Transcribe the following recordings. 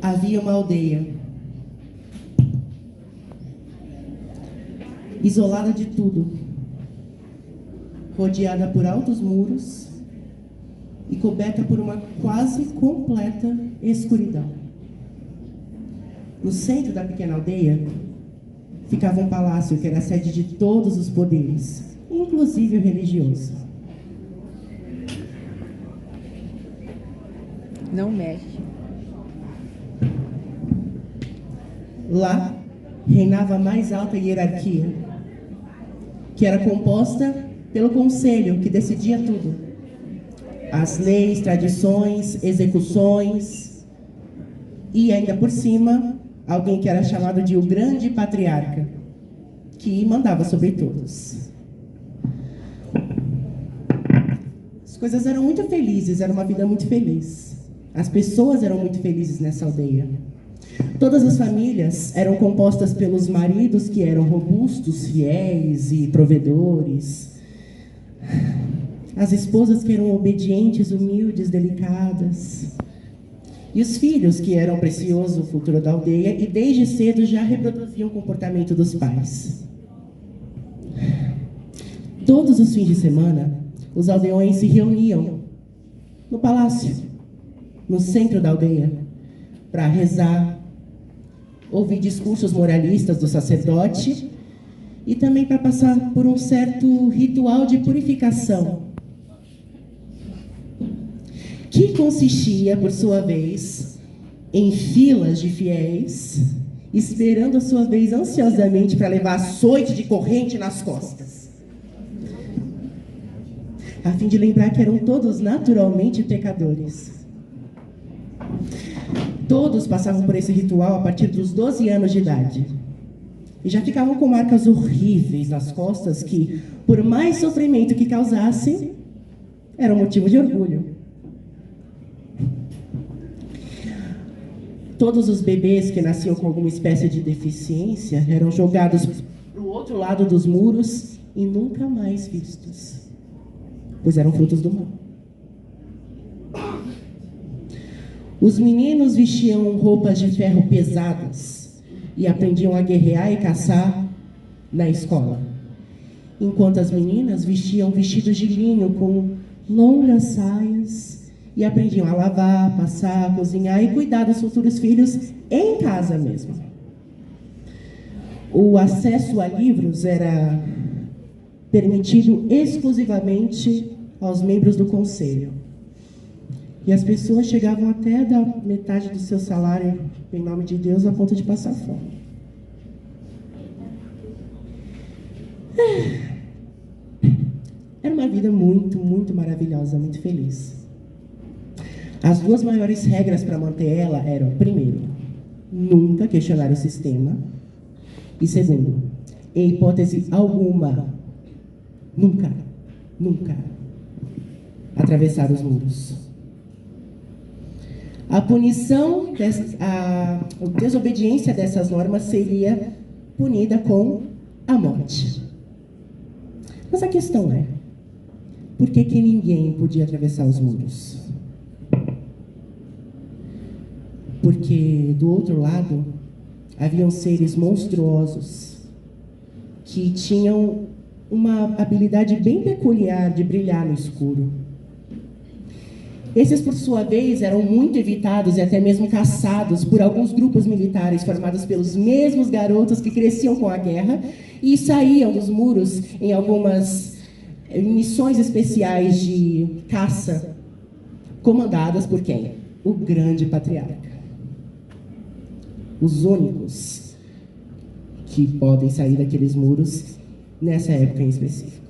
havia uma aldeia, isolada de tudo, rodeada por altos muros e coberta por uma quase completa escuridão. No centro da pequena aldeia ficava um palácio que era a sede de todos os poderes, inclusive o religioso. Não mexe. Lá reinava a mais alta hierarquia, que era composta pelo conselho, que decidia tudo. As leis, tradições, execuções, e ainda por cima, alguém que era chamado de o grande patriarca, que mandava sobre todos. As coisas eram muito felizes, era uma vida muito feliz. As pessoas eram muito felizes nessa aldeia. Todas as famílias eram compostas pelos maridos que eram robustos, fiéis e provedores. As esposas que eram obedientes, humildes, delicadas. E os filhos que eram precioso futuro da aldeia e desde cedo já reproduziam o comportamento dos pais. Todos os fins de semana, os aldeões se reuniam no palácio, no centro da aldeia, para rezar, ouvir discursos moralistas do sacerdote e também para passar por um certo ritual de purificação, que consistia, por sua vez, em filas de fiéis, esperando a sua vez ansiosamente para levar açoite de corrente nas costas, a fim de lembrar que eram todos naturalmente pecadores. Todos passavam por esse ritual a partir dos 12 anos de idade. E já ficavam com marcas horríveis nas costas que, por mais sofrimento que causassem, era um motivo de orgulho. Todos os bebês que nasciam com alguma espécie de deficiência eram jogados para o outro lado dos muros e nunca mais vistos, pois eram frutos do mal. Os meninos vestiam roupas de ferro pesadas e aprendiam a guerrear e caçar na escola, enquanto as meninas vestiam vestidos de linho com longas saias e aprendiam a lavar, passar, cozinhar e cuidar dos futuros filhos em casa mesmo. O acesso a livros era permitido exclusivamente aos membros do conselho. E as pessoas chegavam até a dar metade do seu salário, em nome de Deus, a ponto de passar fome. Era uma vida muito, muito maravilhosa, muito feliz. As duas maiores regras para manter ela eram, primeiro, nunca questionar o sistema. E segundo, em hipótese alguma, nunca atravessar os muros. A punição, a desobediência dessas normas seria punida com a morte. Mas a questão é, por que ninguém podia atravessar os muros? Porque do outro lado haviam seres monstruosos que tinham uma habilidade bem peculiar de brilhar no escuro. Esses, por sua vez, eram muito evitados e até mesmo caçados por alguns grupos militares formados pelos mesmos garotos que cresciam com a guerra e saíam dos muros em algumas missões especiais de caça, comandadas por quem? O grande patriarca. Os únicos que podem sair daqueles muros nessa época em específico.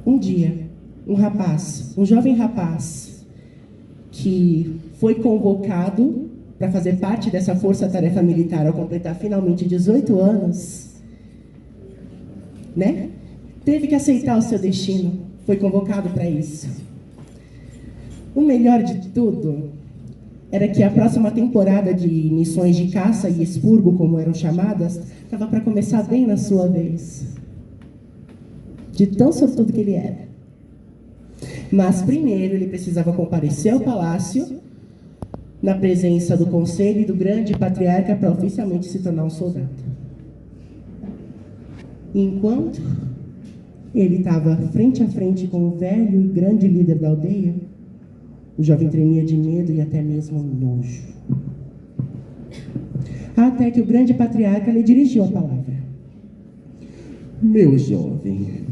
Um dia, um jovem rapaz, que foi convocado para fazer parte dessa força-tarefa militar ao completar finalmente 18 anos, teve que aceitar o seu destino, foi convocado para isso. O melhor de tudo era que a próxima temporada de missões de caça e expurgo, como eram chamadas, estava para começar bem na sua vez. De tão sortudo que ele era. Mas primeiro ele precisava comparecer ao palácio, na presença do conselho e do grande patriarca, para oficialmente se tornar um soldado. Enquanto ele estava frente a frente com o velho e grande líder da aldeia, o jovem tremia de medo e até mesmo nojo. Até que o grande patriarca lhe dirigiu a palavra. Meu jovem,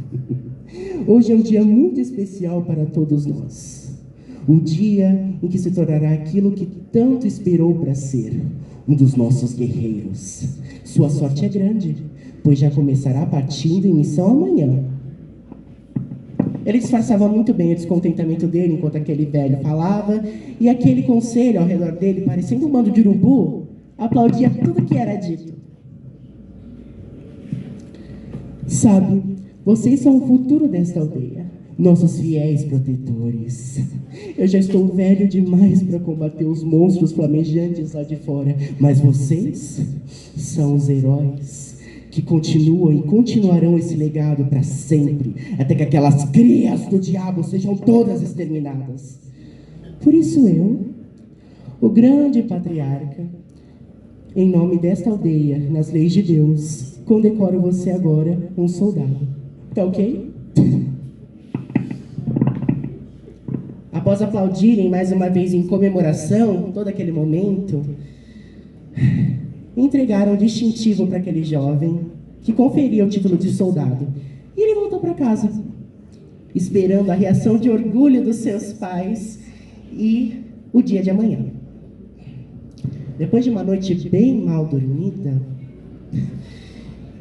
hoje é um dia muito especial para todos nós. O dia em que se tornará aquilo que tanto esperou para ser, um dos nossos guerreiros. Sua sorte é grande, pois já começará partindo em missão amanhã. Ele disfarçava muito bem o descontentamento dele enquanto aquele velho falava, e aquele conselho ao redor dele, parecendo um bando de urubu, aplaudia tudo que era dito. Sabe, vocês são o futuro desta aldeia, nossos fiéis protetores. Eu já estou velho demais para combater os monstros flamejantes lá de fora, mas vocês são os heróis que continuam e continuarão esse legado para sempre, até que aquelas crias do diabo sejam todas exterminadas. Por isso eu, o grande patriarca, em nome desta aldeia, nas leis de Deus, condecoro você agora um soldado. Tá ok? Após aplaudirem mais uma vez em comemoração, todo aquele momento, entregaram o distintivo para aquele jovem, que conferia o título de soldado. E ele voltou para casa, esperando a reação de orgulho dos seus pais e o dia de amanhã. Depois de uma noite bem mal dormida,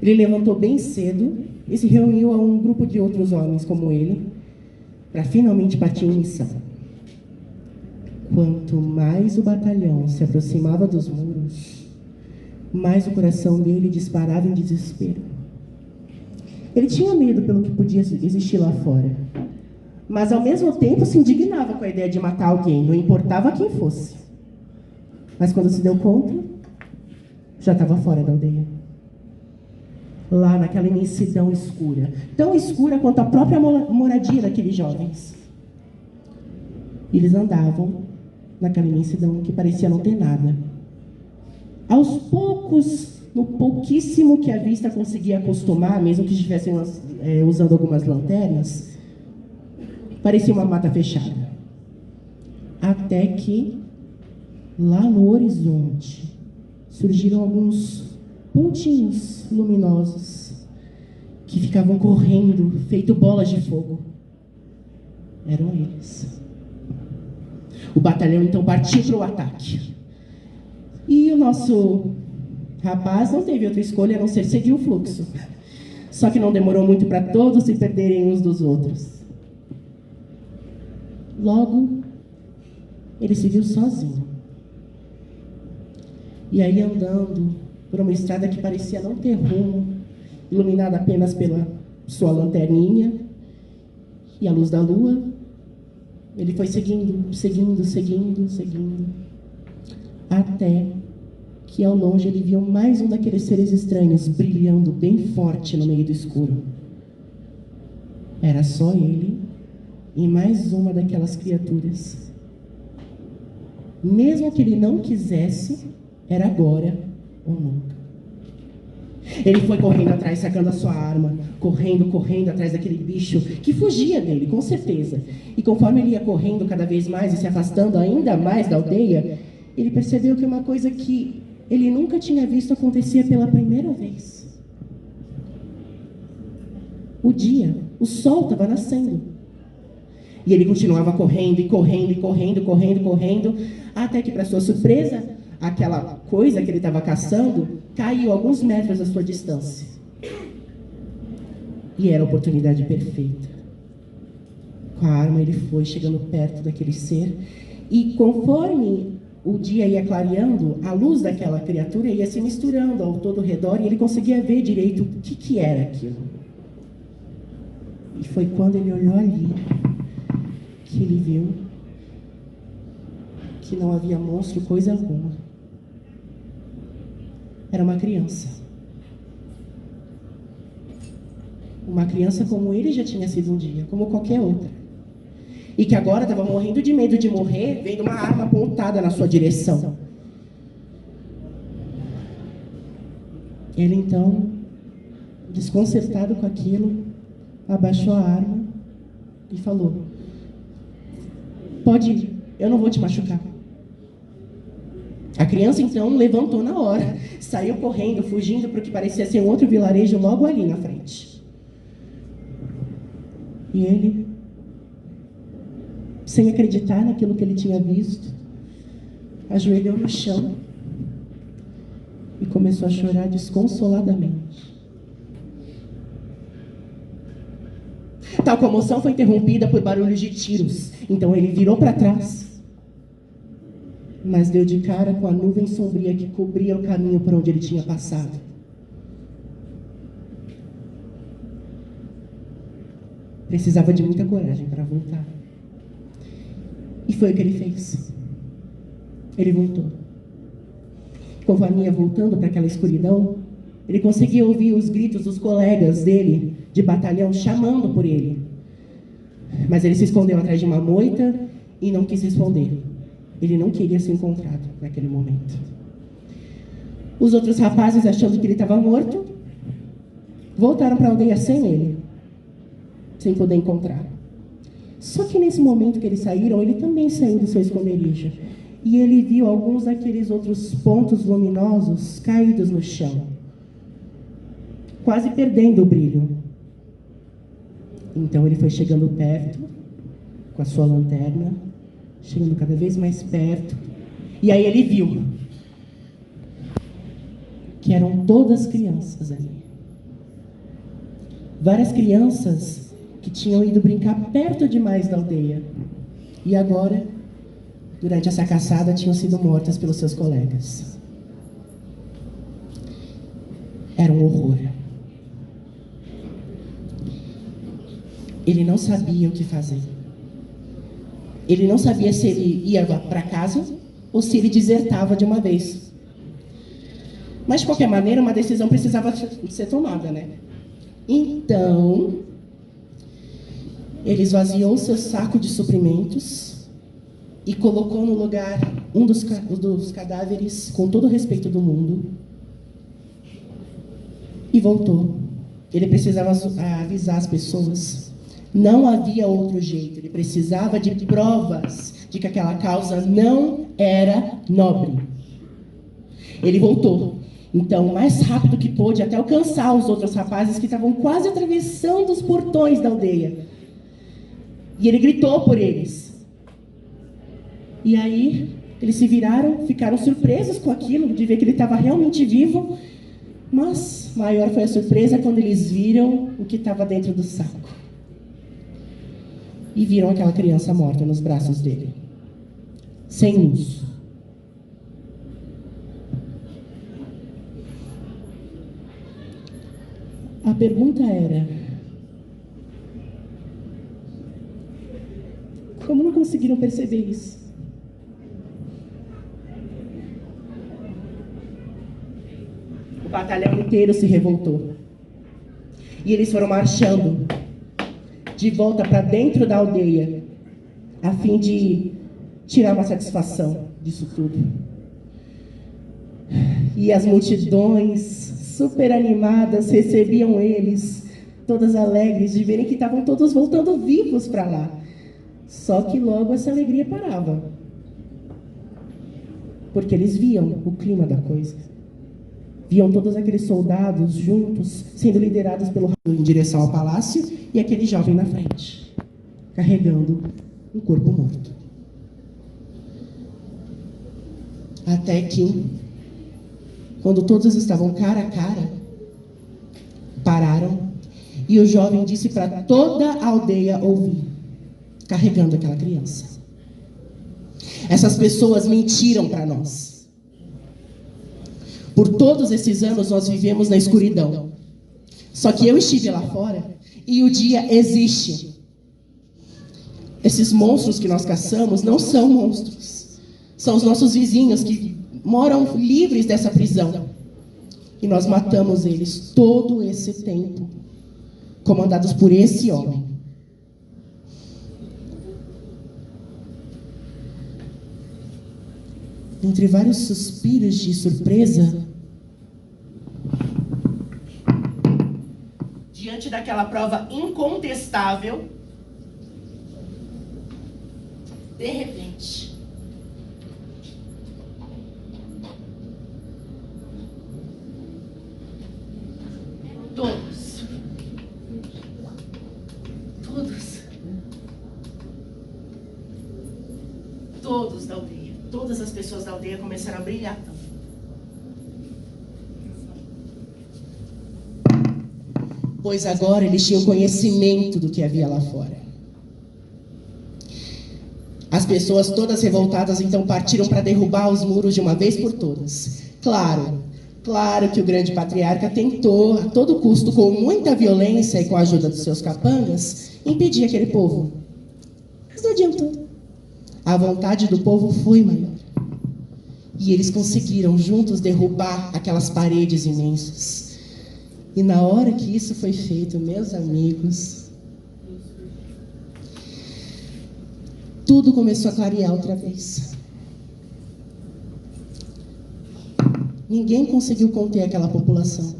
ele levantou bem cedo e se reuniu a um grupo de outros homens como ele, para finalmente partir em missão. Quanto mais o batalhão se aproximava dos muros, mais o coração dele disparava em desespero. Ele tinha medo pelo que podia existir lá fora, mas ao mesmo tempo se indignava com a ideia de matar alguém, não importava quem fosse. Mas quando se deu conta, já estava fora da aldeia. Lá naquela imensidão escura, tão escura quanto a própria moradia daqueles jovens. Eles andavam naquela imensidão que parecia não ter nada. Aos poucos, no pouquíssimo que a vista conseguia acostumar, mesmo que estivessem usando algumas lanternas, parecia uma mata fechada. Até que, lá no horizonte, surgiram alguns pontinhos luminosos que ficavam correndo, feito bolas de fogo. Eram eles. O batalhão então partiu para o ataque. E o nosso rapaz não teve outra escolha a não ser seguir o fluxo. Só que não demorou muito para todos se perderem uns dos outros. Logo, ele se viu sozinho. E aí, andando por uma estrada que parecia não ter rumo, iluminada apenas pela sua lanterninha e a luz da lua, ele foi seguindo, até que ao longe ele viu mais um daqueles seres estranhos brilhando bem forte no meio do escuro. Era só ele e mais uma daquelas criaturas. Mesmo que ele não quisesse, era agora ou nunca. Ele foi correndo atrás, sacando a sua arma, correndo atrás daquele bicho que fugia dele, com certeza. E conforme ele ia correndo cada vez mais e se afastando ainda mais da aldeia, ele percebeu que uma coisa que ele nunca tinha visto acontecia pela primeira vez. O sol estava nascendo. E ele continuava correndo, até que, para sua surpresa, aquela coisa que ele estava caçando caiu a alguns metros da sua distância. E era a oportunidade perfeita. Com a arma ele foi chegando perto daquele ser, e conforme o dia ia clareando, a luz daquela criatura ia se misturando ao todo redor, e ele conseguia ver direito o que era aquilo. E foi quando ele olhou ali que ele viu que não havia monstro coisa alguma. Era uma criança. Uma criança como ele já tinha sido um dia, como qualquer outra. e que agora estava morrendo de medo de morrer, vendo uma arma apontada na sua direção. Ele então, desconcertado com aquilo, abaixou a arma e falou: pode ir, eu não vou te machucar. A criança então levantou na hora, saiu correndo, fugindo para o que parecia ser um outro vilarejo logo ali na frente. E ele, sem acreditar naquilo que ele tinha visto, ajoelhou no chão e começou a chorar desconsoladamente. Tal comoção foi interrompida por barulhos de tiros. Então ele virou para trás, mas deu de cara com a nuvem sombria que cobria o caminho por onde ele tinha passado. Precisava de muita coragem para voltar. E foi o que ele fez. Ele voltou. Conforme ia voltando para aquela escuridão, ele conseguia ouvir os gritos dos colegas dele de batalhão chamando por ele. Mas ele se escondeu atrás de uma moita e não quis responder. Ele não queria ser encontrado naquele momento. Os outros rapazes, achando que ele estava morto, voltaram para a aldeia sem ele, sem poder encontrar. Só que nesse momento que eles saíram, ele também saiu do seu esconderijo. E ele viu alguns daqueles outros pontos luminosos caídos no chão, quase perdendo o brilho. Então ele foi chegando perto, com a sua lanterna, chegando cada vez mais perto. E aí ele viu que eram todas crianças ali. Várias crianças que tinham ido brincar perto demais da aldeia. E agora, durante essa caçada, tinham sido mortas pelos seus colegas. Era um horror. Ele não sabia o que fazer. Ele não sabia se ele ia para casa ou se ele desertava de uma vez. Mas, de qualquer maneira, uma decisão precisava ser tomada, né? Então, ele esvaziou seu saco de suprimentos e colocou no lugar um dos cadáveres, com todo o respeito do mundo, e voltou. Ele precisava avisar as pessoas. Não havia outro jeito. Ele precisava de provas de que aquela causa não era nobre. Ele voltou. Então, o mais rápido que pôde, até alcançar os outros rapazes que estavam quase atravessando os portões da aldeia. E ele gritou por eles. E aí, eles se viraram, ficaram surpresos com aquilo, de ver que ele estava realmente vivo. Mas maior foi a surpresa quando eles viram o que estava dentro do saco. E viram aquela criança morta nos braços dele, sem luz. A pergunta era: como não conseguiram perceber isso? O batalhão inteiro se revoltou. E eles foram marchando de volta para dentro da aldeia, a fim de tirar uma satisfação disso tudo. E as multidões super animadas recebiam eles, todas alegres de verem que estavam todos voltando vivos para lá. Só que logo essa alegria parava, porque eles viam o clima da coisa. Viam todos aqueles soldados juntos, sendo liderados pelo em direção ao palácio, e aquele jovem na frente, carregando um corpo morto. Até que, quando todos estavam cara a cara, pararam, e o jovem disse para toda a aldeia ouvir, carregando aquela criança: essas pessoas mentiram para nós. Por todos esses anos nós vivemos na escuridão. Só que eu estive lá fora e o dia existe. Esses monstros que nós caçamos não são monstros. São os nossos vizinhos que moram livres dessa prisão. E nós matamos eles todo esse tempo, comandados por esse homem. entre vários suspiros de surpresa, diante daquela prova incontestável, de repente, todos da aldeia, todas as pessoas da aldeia começaram a brilhar também. Pois agora eles tinham conhecimento do que havia lá fora. As pessoas todas revoltadas então partiram para derrubar os muros de uma vez por todas. Claro que o grande patriarca tentou, a todo custo, com muita violência e com a ajuda dos seus capangas, impedir aquele povo. Mas não adiantou. A vontade do povo foi maior. E eles conseguiram juntos derrubar aquelas paredes imensas. E na hora que isso foi feito, meus amigos, tudo começou a clarear outra vez. Ninguém conseguiu conter aquela população,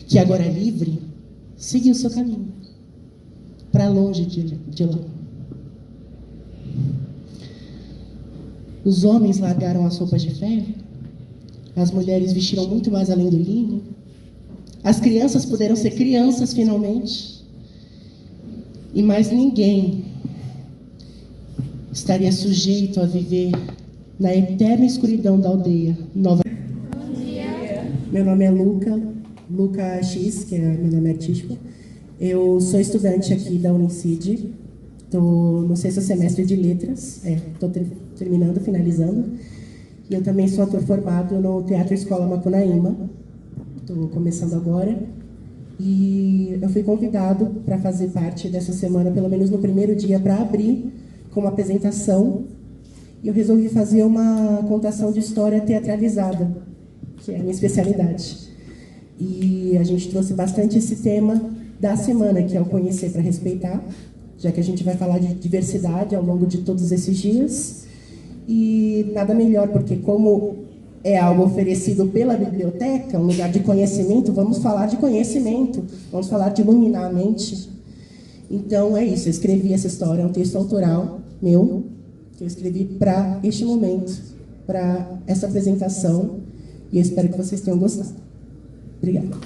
que agora livre, seguiu o seu caminho, para longe de lá. Os homens largaram as roupas de ferro, as mulheres vestiram muito mais além do linho, as crianças puderam ser crianças finalmente, e mais ninguém estaria sujeito a viver na eterna escuridão da aldeia nova. Meu nome é Luca X, que é meu nome artístico. Eu sou estudante aqui da Unicid, estou no 6º semestre de letras, estou terminando, finalizando. E eu também sou ator formado no Teatro Escola Macunaíma, estou começando agora. E eu fui convidado para fazer parte dessa semana, pelo menos no primeiro dia, para abrir com uma apresentação. E eu resolvi fazer uma contação de história teatralizada, que é a minha especialidade. E a gente trouxe bastante esse tema da semana, que é o Conhecer para Respeitar, já que a gente vai falar de diversidade ao longo de todos esses dias. E nada melhor, porque como é algo oferecido pela biblioteca, um lugar de conhecimento, vamos falar de conhecimento, vamos falar de iluminar a mente. Então é isso, eu escrevi essa história, é um texto autoral meu, que eu escrevi para este momento, para essa apresentação, e eu espero que vocês tenham gostado. Obrigada.